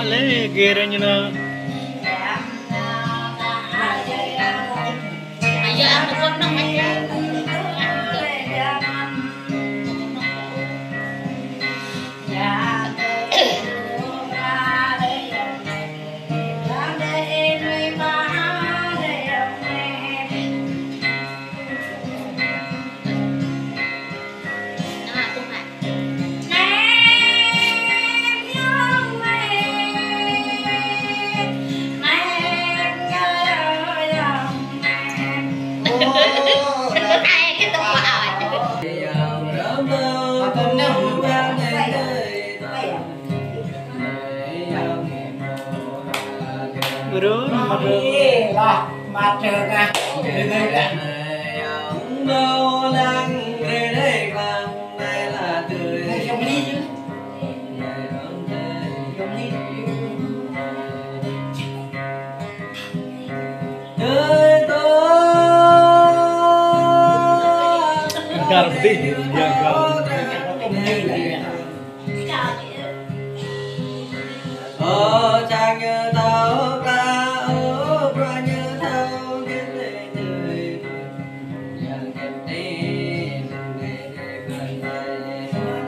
le gerenya na Ayo aku konong aja. bro mà trời à đâu lăng đây đây làm đây là từ trong ly chứ trong ly đời tôi gar đi ya gar chàng như tao ta qua như thao cái lệ đời nhàng kẹp đi đừng để gần đây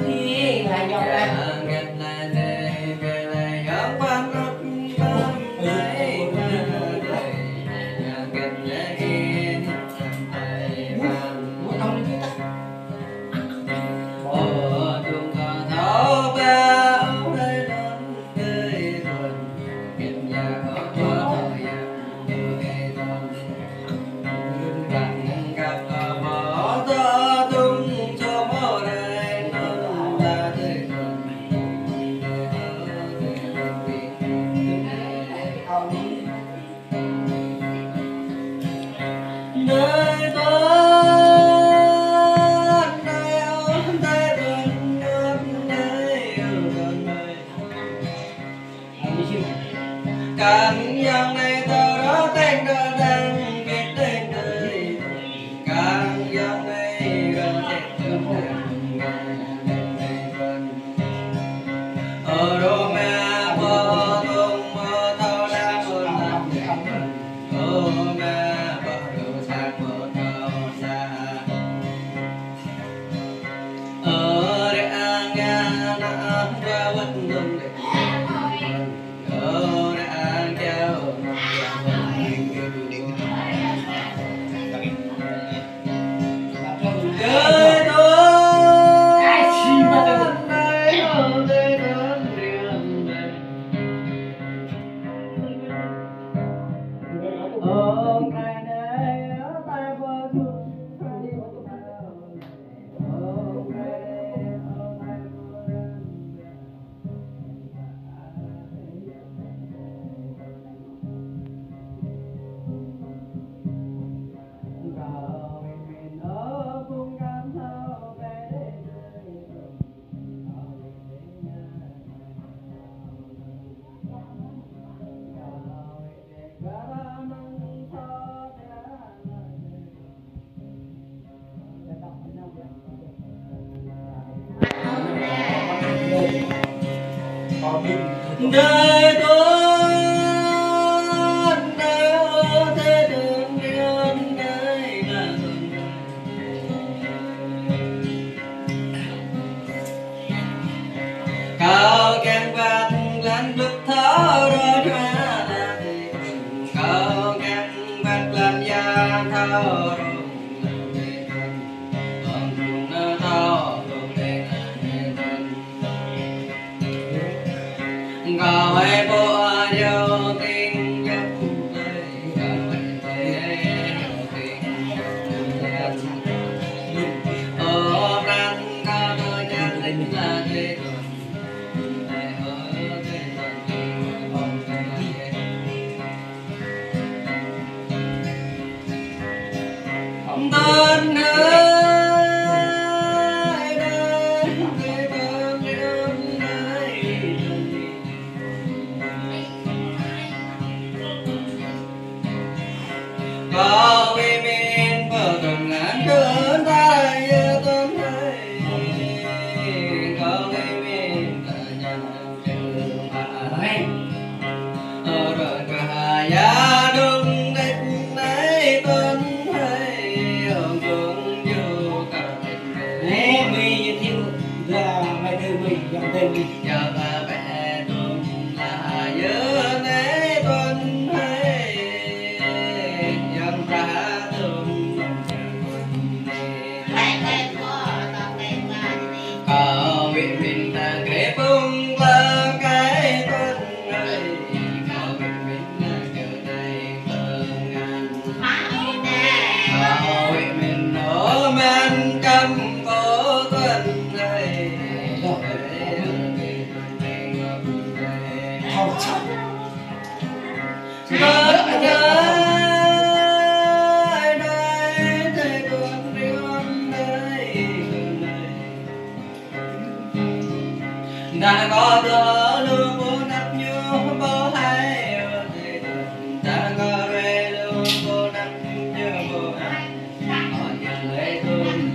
đi là dòng đây kẹp lại đây về lại góc quan góc tâm thấy đời nhàng kẹp lại in tay bằng muốn không đi ta bỏ đường còn tháo ba đây lớn đời rồi kẹp nhà có thời gian đời rồi bạn gặp bỏ ta tung cho mơ đây nó ta đời đời tôi nơi ôm tay gần ôm nơi gần nơi càng yang này tao đó tên đó đang biết tên đời càng yang này gần chết gần ở đâu mà bỏ tung mơ thao đã hơn làm ở mà bỏ đầu xa một thao xa ở đây anh nghe nó qua vẫn đông để ở đây anh kéo đời tôi ai chi mà tôi đây ở đây đơn riêng đây hôm nay đây ta vừa thương hôm nay đời tôi nơi ở thế đường riêng đây là cao càng vạt lan bức thở rồi ra là cao càng vạt lan da thở rồi gọi bộ điều tình nhất đời gọi điều tình ở răng cao đôi nhà lính là thế này ở thế còn tên ơi Dặn thêm đi. giờ bà mẹ tuần là nhớ nế tuần hay dân ra tuần Lại đây có tao đây mà đi. có vị mình ta ghé bung qua cái tuần ơi có vị mình ta kêu đây tuần ngàn Phải nè. có vị mình nổ men cầm phố tuần ơi Không chắc. đã có đứa luôn bố nắp như bố hay đã có về luôn bố nắp như bố hay còn nhận lấy thương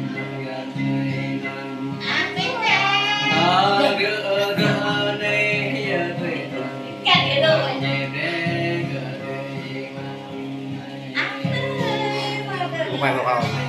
gần người gần Ăn biết nè. nó đưa đưa đây giờ tuổi Cắt cái đuôi. nhẹ để gỡ đôi mà Ăn đi. Không phải không